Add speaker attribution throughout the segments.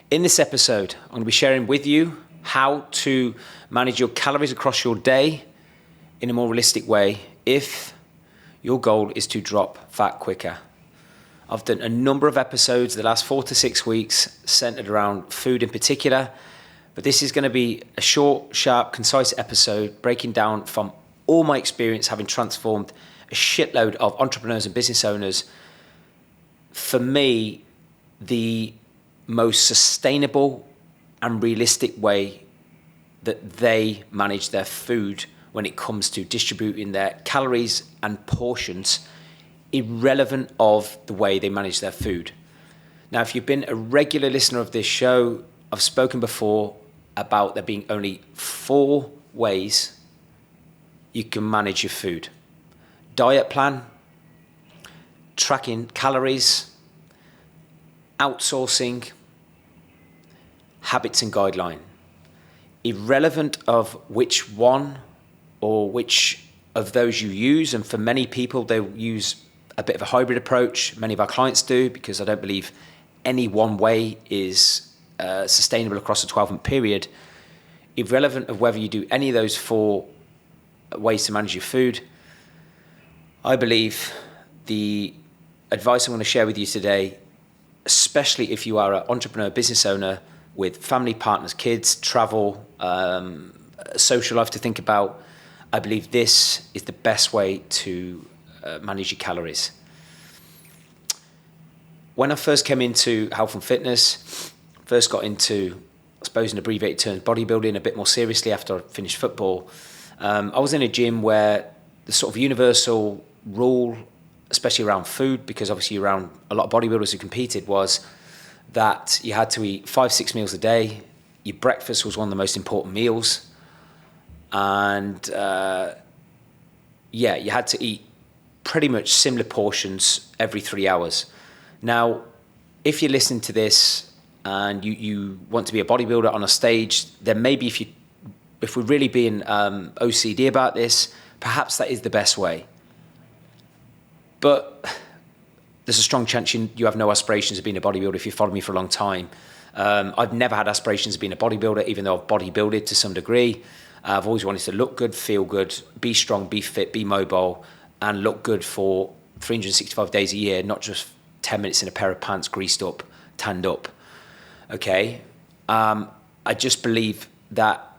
Speaker 1: In this episode, I'm going to be sharing with you how to manage your calories across your day in a more realistic way if your goal is to drop fat quicker. I've done a number of episodes the last 4 to 6 weeks centered around food in particular, but this is going to be a short, sharp, concise episode breaking down from all my experience having transformed a shitload of entrepreneurs and business owners. For me, the most sustainable and realistic way that they manage their food when it comes to distributing their calories and portions, irrelevant of the way they manage their food. Now, if you've been a regular listener of this show, I've spoken before about there being only 4 ways you can manage your food. Diet plan, tracking calories, outsourcing, habits and guideline. Irrelevant of which one or which of those you use, and for many people they use a bit of a hybrid approach. Many of our clients do, because I don't believe any one way is sustainable across a 12-month period. Irrelevant of whether you do any of those 4 ways to manage your food, I believe the advice I'm going to share with you today, especially if you are an entrepreneur, business owner with family, partners, kids, travel, social life to think about, I believe this is the best way to manage your calories. When I first came into health and fitness, first got into, I suppose in abbreviated terms, bodybuilding a bit more seriously after I finished football, I was in a gym where the sort of universal rule, especially around food, because obviously around a lot of bodybuilders who competed, was that you had to eat 5-6 meals a day. Your breakfast was one of the most important meals. And you had to eat pretty much similar portions every 3 hours. Now, if you're listening to this and you want to be a bodybuilder on a stage, then maybe if we're really being OCD about this, perhaps that is the best way. But there's a strong chance you have no aspirations of being a bodybuilder if you follow me for a long time. I've never had aspirations of being a bodybuilder, even though I've bodybuilded to some degree. I've always wanted to look good, feel good, be strong, be fit, be mobile, and look good for 365 days a year, not just 10 minutes in a pair of pants, greased up, tanned up. Okay? I just believe that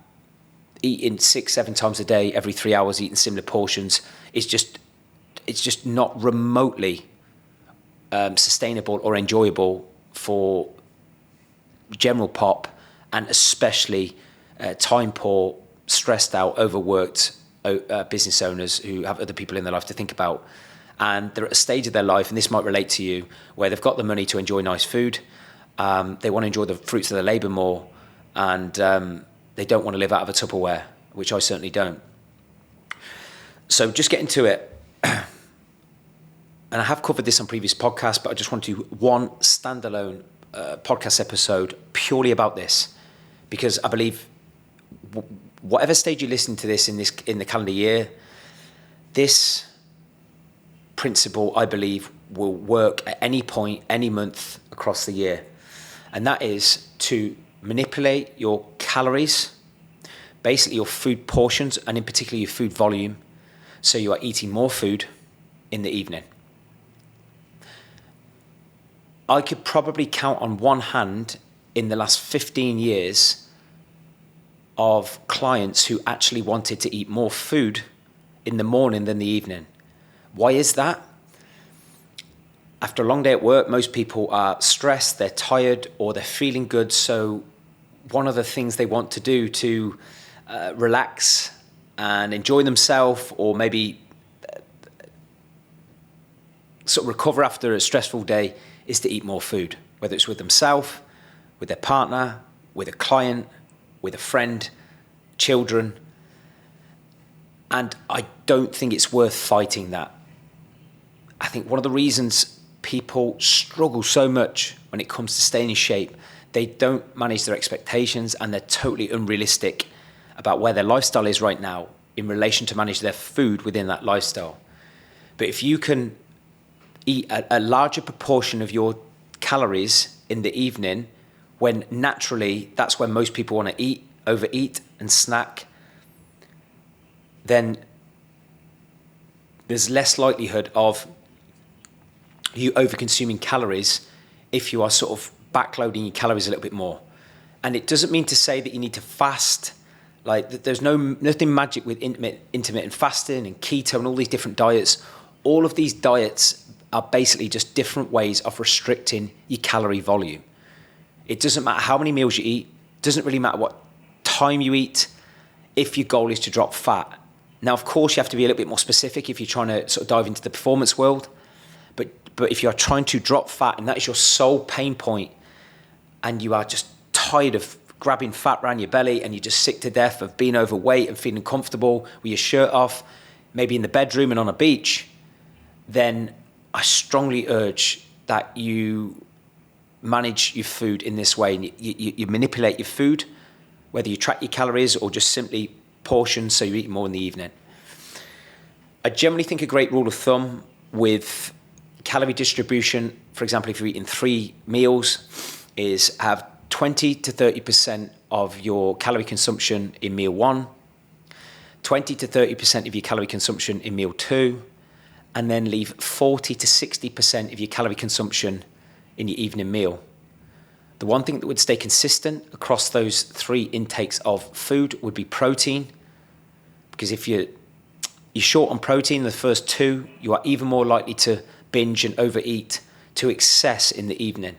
Speaker 1: eating 6-7 times a day, every 3 hours, eating similar portions, it's just not remotely sustainable or enjoyable for general pop, and especially time poor, stressed out, overworked business owners who have other people in their life to think about. And they're at a stage of their life, and this might relate to you, where they've got the money to enjoy nice food. They want to enjoy the fruits of their labor more, and they don't want to live out of a Tupperware, which I certainly don't. So just getting to it. And I have covered this on previous podcasts, but I just want to do one standalone podcast episode purely about this, because I believe whatever stage you listen to this in the calendar year, this principle, I believe, will work at any point, any month across the year. And that is to manipulate your calories, basically your food portions, and in particular your food volume, so you are eating more food in the evening. I could probably count on one hand in the last 15 years of clients who actually wanted to eat more food in the morning than the evening. Why is that? After a long day at work, most people are stressed, they're tired, or they're feeling good. So one of the things they want to do to relax and enjoy themselves, or maybe sort of recover after a stressful day, is to eat more food, whether it's with themselves, with their partner, with a client, with a friend, children. And I don't think it's worth fighting that. I think one of the reasons people struggle so much when it comes to staying in shape, they don't manage their expectations, and they're totally unrealistic about where their lifestyle is right now in relation to manage their food within that lifestyle. But if you can eat a larger proportion of your calories in the evening when naturally that's when most people want to overeat and snack, then there's less likelihood of you over-consuming calories if you are sort of backloading your calories a little bit more. And it doesn't mean to say that you need to fast. Like, there's nothing magic with intermittent fasting and keto and all these different diets. All of these diets are basically just different ways of restricting your calorie volume. It doesn't matter how many meals you eat. It doesn't really matter what time you eat if your goal is to drop fat. Now, of course, you have to be a little bit more specific if you're trying to sort of dive into the performance world. But if you're trying to drop fat and that is your sole pain point, and you are just tired of grabbing fat around your belly and you're just sick to death of being overweight and feeling comfortable with your shirt off, maybe in the bedroom and on a beach, then I strongly urge that you manage your food in this way. And you manipulate your food, whether you track your calories or just simply portion so you eat more in the evening. I generally think a great rule of thumb with calorie distribution, for example, if you're eating 3 meals, is have 20 to 30% of your calorie consumption in meal 1, 20 to 30% of your calorie consumption in meal 2, and then leave 40 to 60% of your calorie consumption in your evening meal. The one thing that would stay consistent across those 3 intakes of food would be protein, because if you're short on protein in the first 2, you are even more likely to binge and overeat to excess in the evening.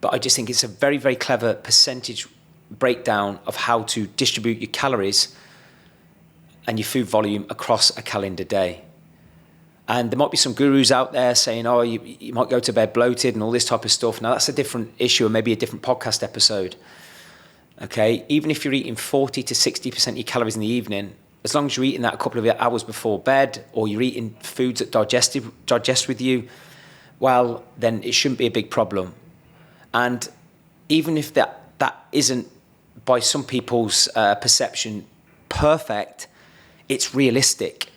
Speaker 1: But I just think it's a very, very clever percentage breakdown of how to distribute your calories and your food volume across a calendar day. And there might be some gurus out there saying, oh, you might go to bed bloated and all this type of stuff. Now, that's a different issue and maybe a different podcast episode. Okay, even if you're eating 40 to 60% of your calories in the evening, as long as you're eating that a couple of hours before bed, or you're eating foods that digest with you, well, then it shouldn't be a big problem. And even if that isn't, by some people's perception, perfect, it's realistic.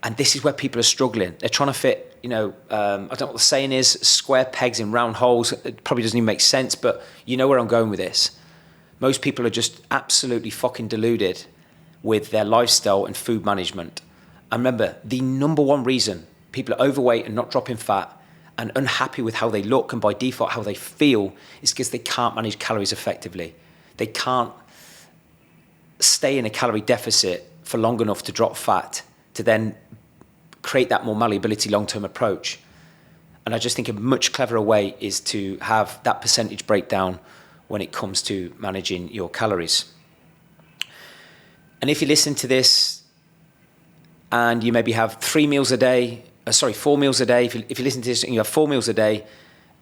Speaker 1: And this is where people are struggling. They're trying to fit, I don't know what the saying is, square pegs in round holes. It probably doesn't even make sense, but you know where I'm going with this. Most people are just absolutely fucking deluded with their lifestyle and food management. And remember, the number one reason people are overweight and not dropping fat and unhappy with how they look and by default how they feel is because they can't manage calories effectively. They can't stay in a calorie deficit for long enough to drop fat to then create that more malleability long-term approach. And I just think a much cleverer way is to have that percentage breakdown when it comes to managing your calories. And if you listen to this and you maybe have 4 meals a day, if you listen to this and you have 4 meals a day,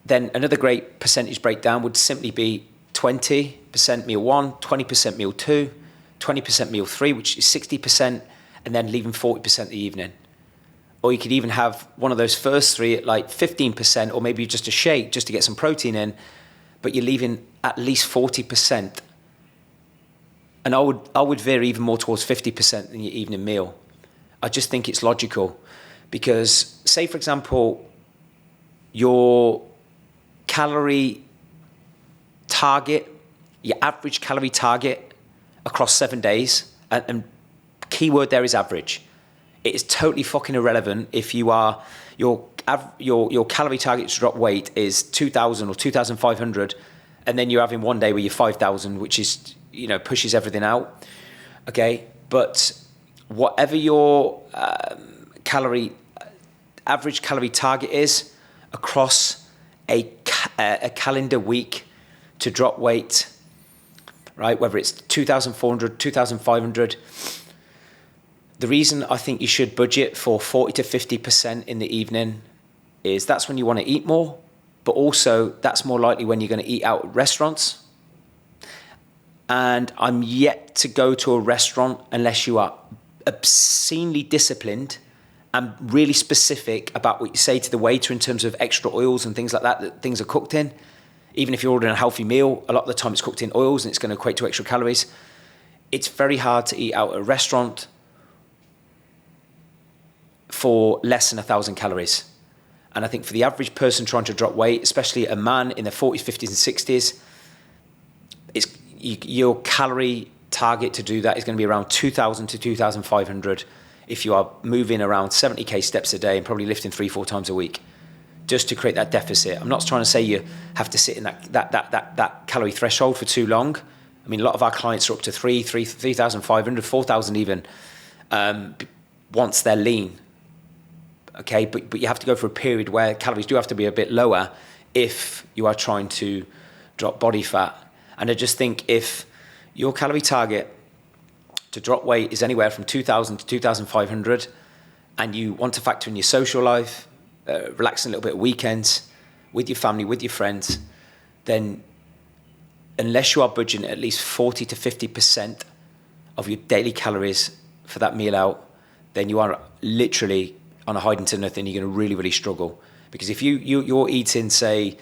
Speaker 1: then another great percentage breakdown would simply be 20% meal 1, 20% meal 2, 20% meal 3, which is 60%, and then leaving 40% the evening. Or you could even have one of those first 3 at like 15%, or maybe just a shake just to get some protein in, but you're leaving at least 40%. And I would veer even more towards 50% in your evening meal. I just think it's logical because, say, for example, your calorie target, your average calorie target across 7 days, and keyword there is average. It is totally fucking irrelevant if you are your calorie target to drop weight is 2,000 or 2,500, and then you're having one day where you're 5,000, which is pushes everything out. Okay, but whatever your average calorie target is across a calendar week to drop weight, right? Whether it's 2,400, 2,500. The reason I think you should budget for 40 to 50% in the evening is that's when you want to eat more, but also that's more likely when you're going to eat out at restaurants. And I'm yet to go to a restaurant unless you are obscenely disciplined and really specific about what you say to the waiter in terms of extra oils and things like that things are cooked in. Even if you're ordering a healthy meal, a lot of the time it's cooked in oils and it's going to equate to extra calories. It's very hard to eat out at a restaurant for less than 1,000 calories. And I think for the average person trying to drop weight, especially a man in their 40s, 50s and 60s, your calorie target to do that is going to be around 2,000 to 2,500 if you are moving around 70k steps a day and probably lifting 3-4 times a week, just to create that deficit. I'm not trying to say you have to sit in that calorie threshold for too long. I mean, a lot of our clients are up to 3,500, 4,000 even, once they're lean. Okay, but you have to go for a period where calories do have to be a bit lower if you are trying to drop body fat. And I just think if your calorie target to drop weight is anywhere from 2,000 to 2,500, and you want to factor in your social life, relaxing a little bit at weekends, with your family, with your friends, then unless you are budgeting at least 40 to 50% of your daily calories for that meal out, then you are literally on a hiding to nothing. You're going to really, really struggle. Because if you're eating, say,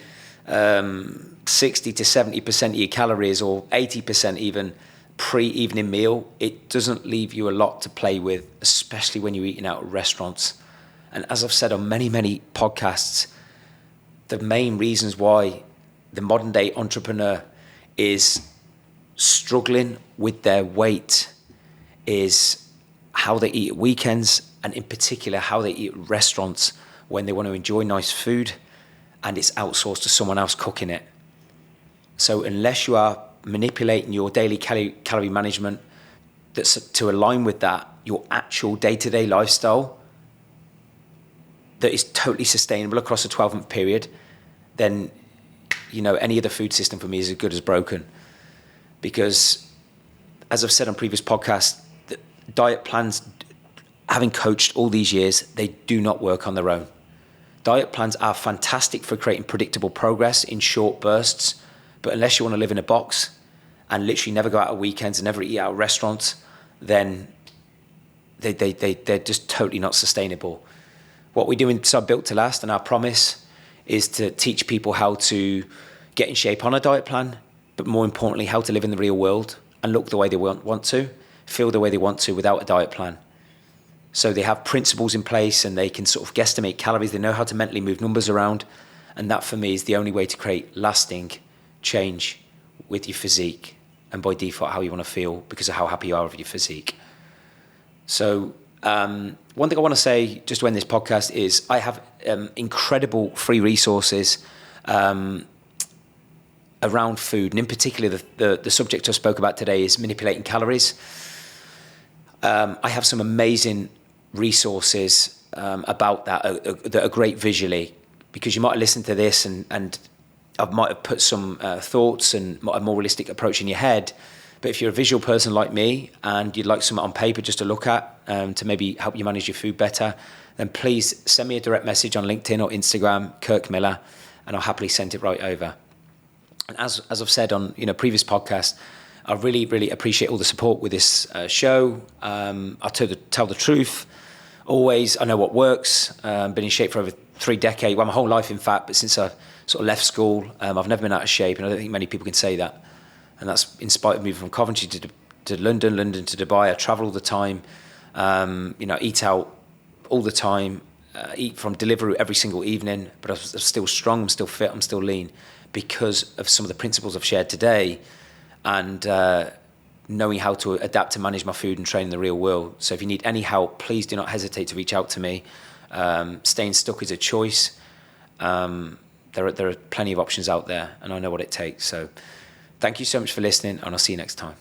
Speaker 1: 60 to 70% of your calories, or 80% even, pre-evening meal, it doesn't leave you a lot to play with, especially when you're eating out at restaurants. And as I've said on many, many podcasts, the main reasons why the modern day entrepreneur is struggling with their weight is how they eat at weekends, and in particular how they eat at restaurants when they want to enjoy nice food and it's outsourced to someone else cooking it. So unless you are manipulating your daily calorie management that's to align with that, your actual day-to-day lifestyle that is totally sustainable across a 12-month period, then any other food system for me is as good as broken. Because as I've said on previous podcasts, the diet plans, having coached all these years, they do not work on their own. Diet plans are fantastic for creating predictable progress in short bursts, but unless you want to live in a box and literally never go out at weekends and never eat out at restaurants, then they're just totally not sustainable. What we do inside Built to Last, and our promise, is to teach people how to get in shape on a diet plan, but more importantly, how to live in the real world and look the way they want to, feel the way they want to without a diet plan. So they have principles in place and they can sort of guesstimate calories. They know how to mentally move numbers around. And that for me is the only way to create lasting change with your physique, and by default how you want to feel because of how happy you are with your physique. So one thing I want to say just to end this podcast is I have incredible free resources around food, and in particular the subject I spoke about today is manipulating calories. I have some amazing resources about that that are great visually, because you might have listened to this and I might have put some thoughts and a more realistic approach in your head. But if you're a visual person like me and you'd like something on paper just to look at to maybe help you manage your food better, then please send me a direct message on LinkedIn or Instagram, Kirk Miller, and I'll happily send it right over. And as I've said on previous podcasts, I really, really appreciate all the support with this show. I'll tell the truth. Always, I know what works. Been in shape for over 3 decades, my whole life in fact, but since I sort of left school, I've never been out of shape, and I don't think many people can say that. And that's in spite of moving from Coventry to London to Dubai. I travel all the time, eat out all the time, eat from Deliveroo every single evening, but I'm still strong, I'm still fit, I'm still lean because of some of the principles I've shared today, and knowing how to adapt to manage my food and train in the real world. So if you need any help, please do not hesitate to reach out to me. Staying stuck is a choice. There are plenty of options out there, and I know what it takes. So thank you so much for listening, and I'll see you next time.